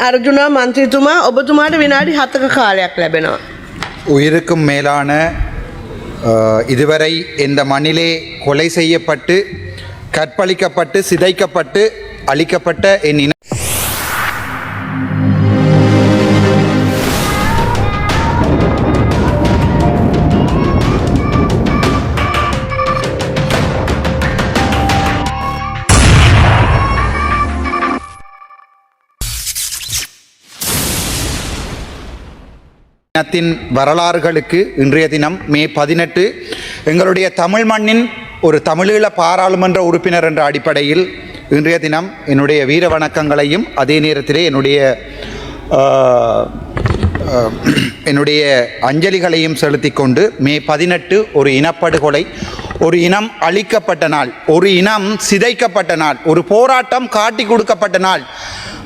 අර්ජුනා මන්ත්‍රීතුමා ඔබතුමාට විනාඩි 7ක කාලයක් ලැබෙනවා. உயிருக்கும் மேலான இதுவரை இந்த மண்ணிலே கொலை செய்யப்பட்டு கற்பழிக்கப்பட்டு சிதைக்கப்பட்டு அழிக்கப்பட்ட என் இன தின் வரலாறுகளுக்கு இன்றைய தினம் மே 18 எங்களுடைய தமிழ் மண்ணின் ஒரு தமிழீழ பாராளுமன்ற உறுப்பினர் என்ற அடிப்படையில் இன்றைய தினம் என்னுடைய வீர வணக்கங்களையும் அதே நேரத்திலே என்னுடைய அஞ்சலிகளையும் செலுத்தி கொண்டு மே 18 ஒரு இனப்படுகொலை, ஒரு இனம் அழிக்கப்பட்ட நாள், ஒரு இனம் சிதைக்கப்பட்ட நாள், ஒரு போராட்டம் காட்டி கொடுக்கப்பட்ட நாள்.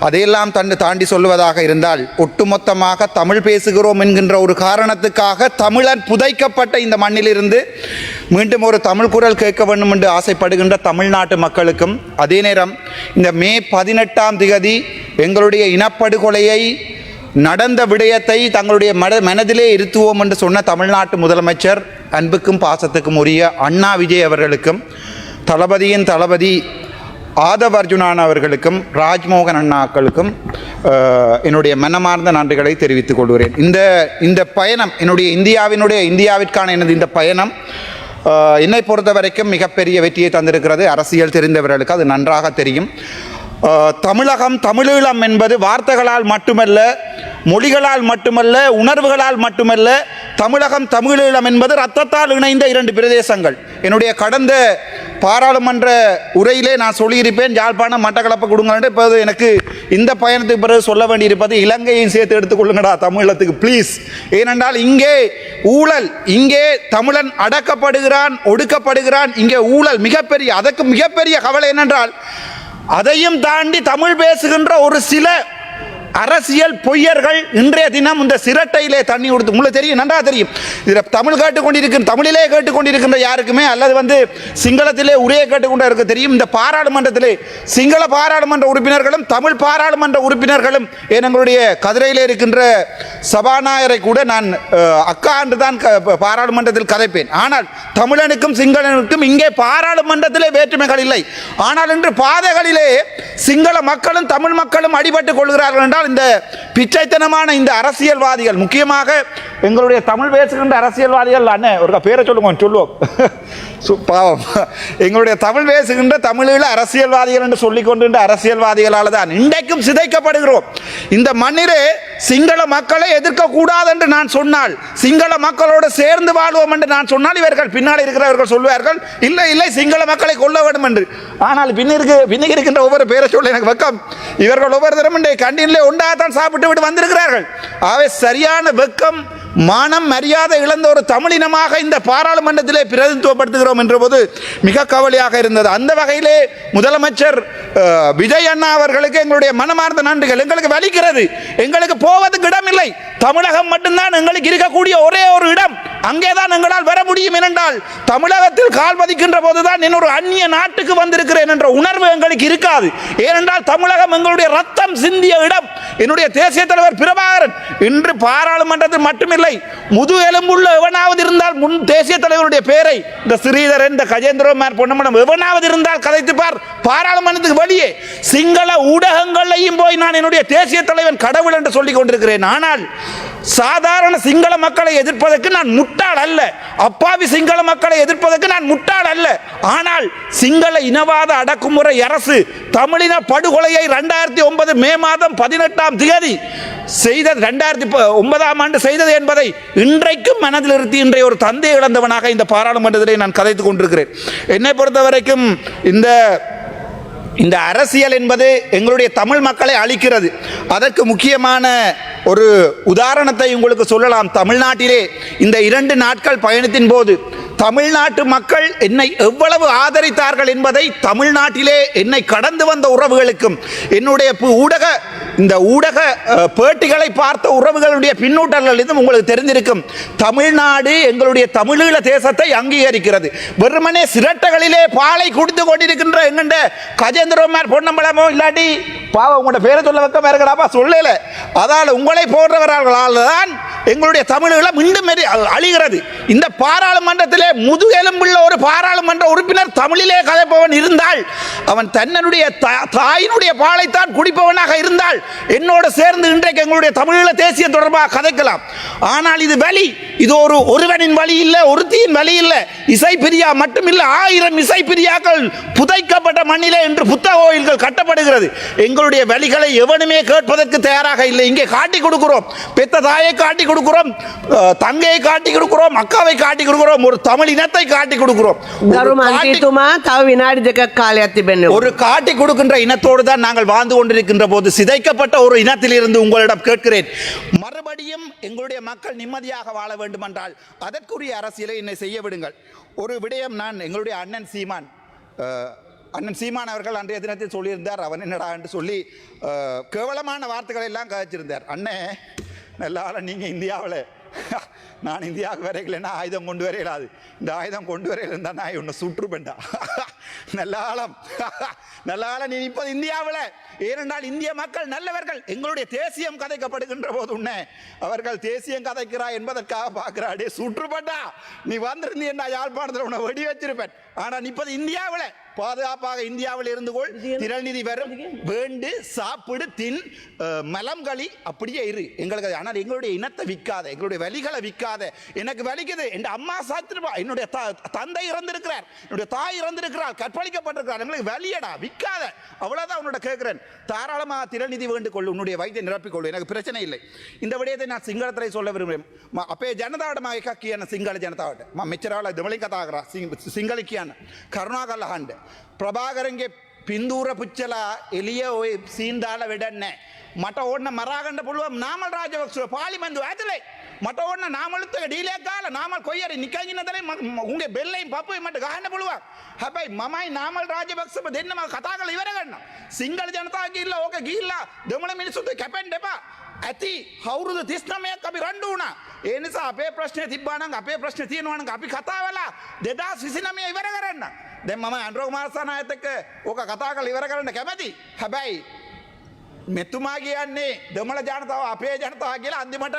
அதையெல்லாம் தாண்டி சொல்வதாக இருந்தால் ஒட்டுமொத்தமாக தமிழ் பேசுகிறோம் என்கின்ற ஒரு காரணத்துக்காக தமிழன் புதைக்கப்பட்ட இந்த மண்ணிலிருந்து மீண்டும் ஒரு தமிழ் குரல் கேட்க வேண்டும் என்று ஆசைப்படுகின்ற தமிழ்நாட்டு மக்களுக்கும், அதே நேரம் இந்த மே 18 எங்களுடைய இனப்படுகொலையை நடந்த விடயத்தை தங்களுடைய மனதிலே இருத்துவோம் என்று சொன்ன தமிழ்நாட்டு முதலமைச்சர் அன்புக்கும் பாசத்துக்கும் உரிய அண்ணா விஜய் அவர்களுக்கும், தளபதியின் தளபதி ஆதவ் அர்ஜுனான் அவர்களுக்கும், ராஜ்மோகன் அண்ணாக்களுக்கும் என்னுடைய மனமார்ந்த நன்றிகளை தெரிவித்துக் கொள்கிறேன். இந்த பயணம் இந்தியாவிற்கான எனது இந்த பயணம் என்னை பொறுத்த வரைக்கும் மிகப்பெரிய வெற்றியை தந்திருக்கிறது. அரசியல் தெரிந்தவர்களுக்கு அது நன்றாக தெரியும். தமிழகம், தமிழீழம் என்பது வார்த்தைகளால் மட்டுமல்ல, மொழிகளால் மட்டுமல்ல, உணர்வுகளால் மட்டுமல்ல. தமிழகம், தமிழீழம் என்பது இரத்தத்தால் இணைந்த இரண்டு பிரதேசங்கள். என்னுடைய கடந்த பாராளுமன்ற உரையிலே நான் சொல்லியிருப்பேன், யாழ்ப்பாணம் மட்டக்களப்பு கொடுங்க. இப்போது எனக்கு இந்த பயணத்துக்கு பிறகு சொல்ல வேண்டியிருப்பது, இலங்கையும் சேர்த்து எடுத்துக்கொள்ளுங்கடா தமிழகத்துக்கு ப்ளீஸ். ஏனென்றால் இங்கே ஊழல், இங்கே தமிழன் அடக்கப்படுகிறான், ஒடுக்கப்படுகிறான். இங்கே ஊழல் மிகப்பெரிய, அதற்கு மிகப்பெரிய கவலை என்னென்றால் அதையும் தாண்டி தமிழ் பேசுகின்ற ஒரு சில அரசியல் பொய்யர்கள் இன்றைய தினம் இந்த சிரட்டையிலே தண்ணி கொடுத்து, உங்களுக்கு தெரியும், நன்றாக தெரியும். இதில் தமிழ் கேட்டுக்கொண்டிருக்கிற, தமிழிலே கேட்டுக்கொண்டிருக்கின்ற யாருக்குமே அல்லது சிங்களத்திலே உரையை கேட்டுக்கொண்டு இருக்க தெரியும். இந்த பாராளுமன்றத்திலே சிங்கள பாராளுமன்ற உறுப்பினர்களும் தமிழ் பாராளுமன்ற உறுப்பினர்களும், எங்களுடைய கதிரையில் இருக்கின்ற சபாநாயகரை கூட நான் அக்கா என்று தான் பாராளுமன்றத்தில் கதைப்பேன். ஆனால் தமிழனுக்கும் சிங்களனுக்கும் இங்கே பாராளுமன்றத்திலே வேற்றுமைகள் இல்லை. ஆனால் இன்று பாதைகளிலே சிங்கள மக்களும் தமிழ் மக்களும் அடிபட்டுக் கொள்கிறார்கள் என்றால் இந்த பிச்சைத்தனமான இந்த அரசியல்வாதிகள், முக்கியமாக எங்களுடைய தமிழ் பேசுகின்ற அரசியல்வாதிகள், அண்ணன் ஒரு பேரை சொல்லுவோம் பாவம், எங்களுடைய தமிழ் பேசுகின்ற தமிழீழ அரசியல்வாதிகள் என்று சொல்லிக் கொண்டிருந்த அரசியல்வாதிகளால் தான் இன்றைக்கும் சிதைக்கப்படுகிறோம். இந்த மண்ணிலே சிங்கள மக்களை எதிர்க்கக்கூடாது என்று நான் சொன்னால், சிங்கள மக்களோடு சேர்ந்து வாழ்வோம் என்று நான் சொன்னால், இவர்கள் பின்னால் இருக்கிறவர்கள் சொல்வார்கள் இல்லை இல்லை சிங்கள மக்களை கொல்ல வேண்டும் என்று. ஆனால் பின்னுக்கு இருக்கின்ற ஒவ்வொரு பேரை சொல்ல எனக்கு வெக்கம். இவர்கள் ஒவ்வொரு தரம் கண்டினிலே ஒன்றாகத்தான் சாப்பிட்டு விட்டு வந்திருக்கிறார்கள். ஆகவே சரியான வெக்கம், மானம், மரியாதை இழந்த ஒரு தமிழினமாக இந்த பாராளுமன்றத்திலே பிரதிநிதித்துவப்படுத்துகிறோம் என்ற போது மிக கவலையாக இருந்தது. அந்த வகையிலே முதலமைச்சர் விஜய் அண்ணா அவர்களுக்கு எங்களுடைய மனமார்ந்த நன்றிகள். எங்களுக்கு வலிக்கிறது, எங்களுக்கு போவதுக்கு இடம் இல்லை. தமிழகம் மட்டும்தான் எங்களுக்கு இருக்கக்கூடிய ஒரே ஒரு இடம். அங்கேதான் எங்களால் வர முடியும். ஏனென்றால் தமிழகத்தில் கால் பதிக்கின்ற போதுதான் இன்னொரு அந்நிய நாட்டுக்கு வந்திருக்கிறேன் என்ற உணர்வு எங்களுக்கு இருக்காது. ஏனென்றால் தமிழகம் எங்களுடைய ரத்தம் சிந்திய இடம். என்னுடைய தேசிய தலைவர் பிரபாகரன் இன்று பாராளுமன்றத்தில் மட்டுமில்லை, முது எலும்புள்ள எவனாவது இருந்தால் முன் தேசிய தலைவருடைய பேரை, இந்த ஸ்ரீதரன், இந்த கஜேந்திரகுமார் பொன்னமனம் எவனாவது இருந்தால் கதைத்து பார். பாராளுமன்றத்துக்கு வெளியே சிங்கள ஊடகங்களையும் போய் நான் என்னுடைய தேசிய தலைவன் கடவுள் என்று சொல்லிக் கொண்டிருக்கிறேன். ஆனால் சாதாரண சிங்கள மக்களை எதிர்ப்பதற்கு நான் முட்டாள் அல்ல, அப்பாவி சிங்கள மக்களை எதிர்ப்பதற்கு நான் முட்டாள் அல்ல. ஆனால் சிங்கள இனவாத அடக்குமுறை அரசு தமிழின படுகொலையை 2009 மே மாதம் 18 செய்தது, 2009 செய்தது என்பதை இன்றைக்கும் மனதில் நிறுத்தி இன்றைய ஒரு தந்தை இழந்தவனாக இந்த பாராளுமன்றத்திலே நான் கதைத்துக் கொண்டிருக்கிறேன். என்னை பொறுத்தவரைக்கும் இந்த அரசியல் என்பது எங்களுடைய தமிழ் மக்களை அழிக்கிறது. அதற்கு முக்கியமான ஒரு உதாரணத்தை உங்களுக்கு சொல்லலாம். தமிழ்நாட்டிலே இந்த 2 நாட்கள் பயணத்தின் போது தமிழ்நாட்டு மக்கள் என்னை எவ்வளவு ஆதரித்தார்கள் என்பதை தமிழ்நாட்டிலே என்னை கடந்து வந்த உறவுகளுக்கும், என்னுடைய ஊடக பேட்டிகளை பார்த்த உறவுகளுடைய பின்னூட்டங்களிலும் உங்களுக்கு தெரிந்திருக்கும். தமிழ்நாடு எங்களுடைய தமிழீழ தேசத்தை அங்கீகரிக்கிறது. வெறுமனே சிரட்டைகளிலே பாலை குடித்து கொண்டிருக்கின்ற எங்கண்ட கஜேந்திரகுமார் பொன்னம்பலமோ இல்லாட்டி பாவம் உங்களோட பேரை சொல்ல வைக்க இருக்கடாப்பா சொல்லல. அதால் உங்களை போன்றவர்களால் தான் எங்களுடைய தமிழீழம் மீண்டும் அழிகிறது. இந்த பாராளுமன்றத்திலே முதுகெலும்புள்ள ஒரு பாராளுமன்ற உறுப்பினர் தமிழிலே கதைப்பவன் இருந்தால், அவன் தன்னுடைய தாயினுடைய பாலைத்தான் குடிப்பவனாக இருந்தால் என்னோடு சேர்ந்து இன்றைக்கு எங்களுடைய தமிழீழ தேசிய தொடர்பாக கதைக்கலாம். ஆனால் இது வழி, இது ஒருவனின் வழி இல்லை, ஒருத்தியின் வழி இல்லை. இசை பிரியா மட்டுமில்லை, 1000 இசை பிரியாக்கள் புதைக்கப்பட்ட மண்ணிலே என்று புத்தக கோயில்கள் கட்டப்படுகிறது. எங்களுடைய வழிகளை எவனுமே கேட்பதற்கு தயாராக இல்லை. இங்கே காட்டி கொடுக்கிறோம், பெத்த தாயை காட்டி கொடுக்கிறோம், தங்கையை காட்டி கொடுக்கிறோம், அக்காவை காட்டி கொடுக்கிறோம், ஒரு தமிழ் இனத்தை காட்டி கொடுக்கிறோம். ஒரு காட்டி கொடுக்கின்ற இனத்தோடு தான் நாங்கள் வாழ்ந்து கொண்டிருக்கின்ற போது சிதைக்கப்பட்ட ஒரு இனத்திலிருந்து உங்களிடம் கேட்கிறேன், மறுபடியும் எங்களுடைய மக்கள் நிம்மதியாக வாழ வேண்டுமென்றால் அதற்குரிய அரசியலை என்னை செய்ய விடுங்கள். ஒரு விடயம் நான் எங்களுடைய அண்ணன் சீமான் அவர்கள் அன்றைய தினத்தில் சொல்லியிருந்தார். அவன் என்னடா என்று சொல்லி கேவலமான வார்த்தைகளை எல்லாம் கதைச்சிருந்தார். அண்ணே நல்லால நீங்கள் இந்தியாவில், நான் இந்தியாவுக்கு வரைக்கலைன்னா ஆயுதம் கொண்டு வரையலாது, இந்த ஆயுதம் கொண்டு வரையில இருந்தால் நான் ஒன்று சுற்றுப்பேன்டா. நல்லால நீ இப்போது இந்தியாவில், ஏனென்றால் இந்திய மக்கள் நல்லவர்கள். எங்களுடைய தேசியம் கதைக்கப்படுகின்ற போது உன்னை அவர்கள் தேசியம் கதைக்கிறாய் என்பதற்காக பார்க்கிறாடே சுற்றுப்பட்டா, நீ வந்திருந்தீ என்ன யாழ்ப்பாணத்தில் உன்னை வெடி வச்சிருப்பேன். ஆனால் இப்போது இந்தியாவில் பாதுகாப்பாக இந்தியாவில் இருந்து கொள், திரள்நிதி வரும், வேண்டு சாப்பிடு தின், மலம் களி அப்படியே இரு எங்களுக்கு. ஆனால் எங்களுடைய இனத்தை விற்காத, எங்களுடைய வலிகளை விற்காத. எனக்கு வலிக்குது, என் அம்மா சாத்திருப்பா, என்னுடைய தந்தை இறந்திருக்கிறார், என்னுடைய தாய் இறந்திருக்கிறார், கற்பழிக்கப்பட்டிருக்கிறார், எங்களுக்கு வலியடா விற்காத. அவ்வளோதான் உன்னோட கேட்கிறேன். தாராளமாக திரள்நிதி வேண்டு கொள்ளு, உன்னுடைய வயிற்றை நிரப்பிக்கொள்ளு, எனக்கு பிரச்சனை இல்லை. இந்த விடயத்தை நான் சிங்களத்தில் சொல்ல விரும்புகிறேன். அப்பே ஜனதாவிடமாக கக்கியான சிங்கள ஜனதாவிட்ட மெச்சரால திமளிக்கதாகிறா සිංහලිකයන්න කරුණාකරලා අහන්න. ප්‍රභාකරන්ගේ පින්දූර පුච්චලා එළිය ඔය සීන් දාලා වැඩක් නැහැ. මට ඕන්න මරාගන්න පුළුවන් නාමල් රාජපක්ෂව පාර්ලිමේන්තුව ඇතුලේ. මට ඕන්න නාමලුත් එක ඩීලයක් ගාලා නාමල් කොයි හරි නිකන් ඉන්න තැනින් උන්ගේ බෙල්ලෙන් පපුවේ මට ගහන්න පුළුවන්. හැබැයි මමයි නාමල් රාජපක්ෂව දෙන්නම කතා කරලා ඉවර කරනවා. සිංහල ජනතාව ගිහිල්ලා ඕක ගිහිල්ලා දෙමළ මිනිස්සුත් කැපෙන්න එපා. ඇති අවුරුදු 39ක් අපි රණ්ඩු වුණා. ඒ නිසා අපේ ප්‍රශ්නේ තිබ්බා නම්, අපේ ප්‍රශ්නේ තියෙනවා නම් අපි කතා වෙලා 2029 ඉවර කරන්න. දැන් මම අනුර කුමාරසානායත් එක්ක ඕක කතා කරලා ඉවර කරන්න කැමැති. හැබැයි මෙතුමා කියන්නේ දෙමළ ජනතාව අපේ ජනතාව කියලා අන්තිමට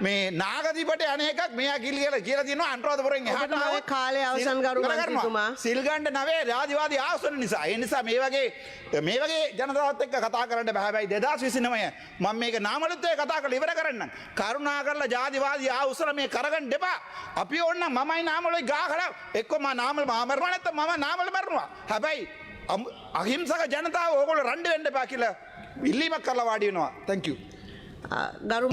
මේ නාගදීපට යන එකක් මෙයා කියලා තියෙනවා අනුරාධපුරෙන් එහාට කාලේ අවසන් කරු මන්ත්‍රීතුමා සිල් ගන්න නවේ රාජවාදී ආසන නිසා. ඒ නිසා මේ වගේ ජනතාවත් එක්ක කතා කරන්න බෑ. හැබැයි 2029 මම මේක නාමලුත් එක්ක කතා කරලා ඉවර කරන්නම්. කරුණාකරලා ජාතිවාදී ආවුසර මේ කරගන්න දෙපා. අපි ඕන්න මමයි නාමලුයි ගාහලා එක්ක මම නාමල් මරනවා නැත්නම් මම නාමල් මරනවා. හැබැයි අහිංසක ජනතාව ඕගොල්ලෝ රණ්ඩු වෙන්න එපා කියලා இல்லிமக் කරලා වාඩි වෙනවා. Thank you.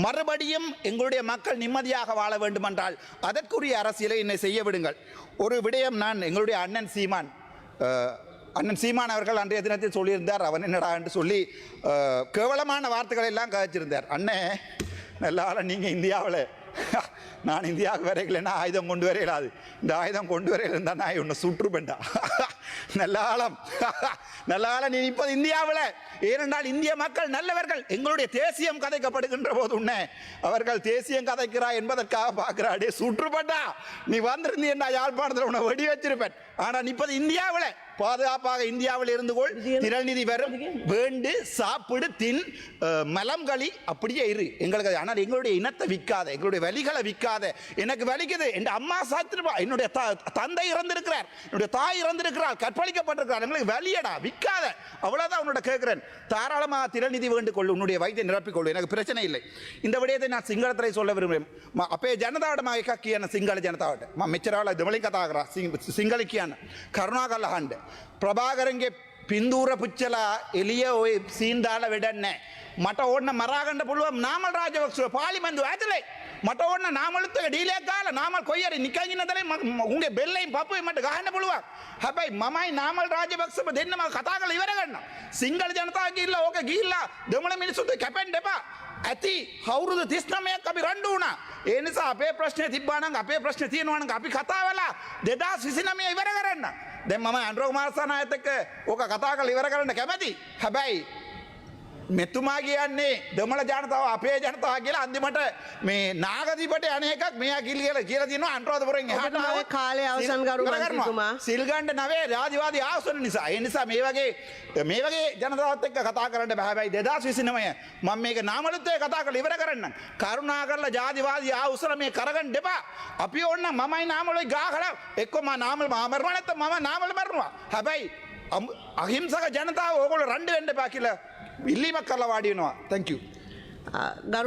மறுபடியும் எங்களுடைய மக்கள் நிம்மதியாக வாழ வேண்டுமென்றால் அதற்குரிய அரசியலை என்னை செய்ய விடுங்கள். ஒரு விடயம் நான் எங்களுடைய அண்ணன் சீமான் அவர்கள் அன்றைய தினத்தில் சொல்லியிருந்தார். அவன் என்னடா என்று சொல்லி கேவலமான வார்த்தைகளை எல்லாம் கதைச்சிருந்தார். அண்ணே நல்லால நீங்கள் இந்தியாவில், நான் இந்தியாவுக்கு வரைக்கலைன்னா ஆயுதம் கொண்டு வரையலாது, இந்த ஆயுதம் கொண்டு வரையில இருந்தால் நான் ஒன்று சுற்றுப்பேன்டா. நல்லால நீ இப்போது இந்தியாவில், ஏனென்றால் இந்திய மக்கள் நல்லவர்கள். எங்களுடைய தேசியம் கதைக்கப்படுகின்ற போது உன்னை அவர்கள் தேசியம் கதைக்கிறாய் என்பதற்காக பார்க்கிறாடே சுற்றுப்பட்டா, நீ வந்திருந்தீ என்ன யாழ்ப்பாணத்தில் உன்னை வெடி வச்சிருப்பேன். ஆனால் இப்போது இந்தியாவில் பாதுகாப்பாக இந்தியாவில் இருந்து கொள், திரள்நிதி வரும், வேண்டு சாப்பிடு தின், மலம் களி அப்படியே இரு எங்களுக்கு. ஆனால் எங்களுடைய இனத்தை விற்காத, எங்களுடைய வலிகளை விற்காத. எனக்கு வலிக்குது, என் அம்மா சாத்திருப்பா, என்னுடைய தந்தை இறந்திருக்கிறார், என்னுடைய தாய் இறந்திருக்கிறார், கற்பழிக்கப்பட்டிருக்கிறார், எங்களுக்கு வலியடா விற்காத. அவ்வளோதான் உன்னோட கேட்கிறேன். தாராளமாக திரள்நிதி வேண்டு கொள்ளு, உன்னுடைய வயிற்றை நிரப்பிக்கொள்ளு, எனக்கு பிரச்சனை இல்லை. இந்த விடயத்தை நான் சிங்களத்தில் சொல்ல விரும்புகிறேன். அப்பே ජනතාවටම එකක් කියන සිංහල ජනතාවට මම මෙච්චරවල දෙමළෙන් කතා කරා සිංහල කියන්න කරුණාකරලා අහන්න. ප්‍රභාකරන්ගේ පින්දූර පුච්චලා එළිය ඔය සීන් දාලා වැඩක් නැහැ. මට ඕන්න මරාගන්න පුළුවන් නාමල් රාජපක්ෂව පාර්ලිමේන්තුව ඇතුලේ. මට ඕන්න නාමලුත් එක ඩීලයක් ගාලා නාමල් කොයි හරි නිකන් ඉන්න තැනින් උන්ගේ බෙල්ලෙන් පපුවේ මට ගහන්න පුළුවන්. හැබැයි මමයි නාමල් රාජපක්ෂව දෙන්නම කතා කරලා ඉවර කරනවා. සිංහල ජනතාව ගිහිල්ලා ඕක ගිහිල්ලා දෙමළ මිනිස්සුත් කැපෙන්න එපා. ඇති අවුරුදු 39ක් අපි රණ්ඩු වුණා. ඒ නිසා අපේ ප්‍රශ්නේ තිබ්බා නම්, අපේ ප්‍රශ්නේ තියෙනවා නම් අපි කතා වෙලා 2029 ඉවර කරන්න. දැන් මම අනුර කුමාරසානායත් එක්ක ඕක කතා කරලා ඉවර කරන්න කැමැති. හැබැයි මෙතුමා කියන්නේ දෙමළ ජනතාව අපේ ජනතාව කියලා අන්තිමට මේ නාගදීපට අනේකක් මෙයා කියලා තියෙනවා අනුරාධපුරෙන් එහාට ඔබතුමාගේ කාලය අවසන් ගරු මන්ත්‍රීතුමා. සිල් ගන්න නවේ රාජවාදී ආසන නිසා. ඒ නිසා මේ වගේ ජනතාවත් එක්ක කතා කරන්න බෑ. හැබැයි 2029 මම මේක නාමලුත්තේ කතා කරලා ඉවර කරන්නම්. කරුණා කරලා ජාතිවාදී ආසන මේ කරගන්න දෙපා. අපි ඕන්න මමයි නාමලුයි ගාකලා එක්ක මම නාමල් මරනවා නැත්නම් මම නාමල් මරනවා. හැබැයි අහිංසක ජනතාව ඕගොල්ලෝ රණ්ඩු වෙන්න එපා කියලා ඉල්ලීමක් කරලා වාඩි වෙනවා. thank you. ගරු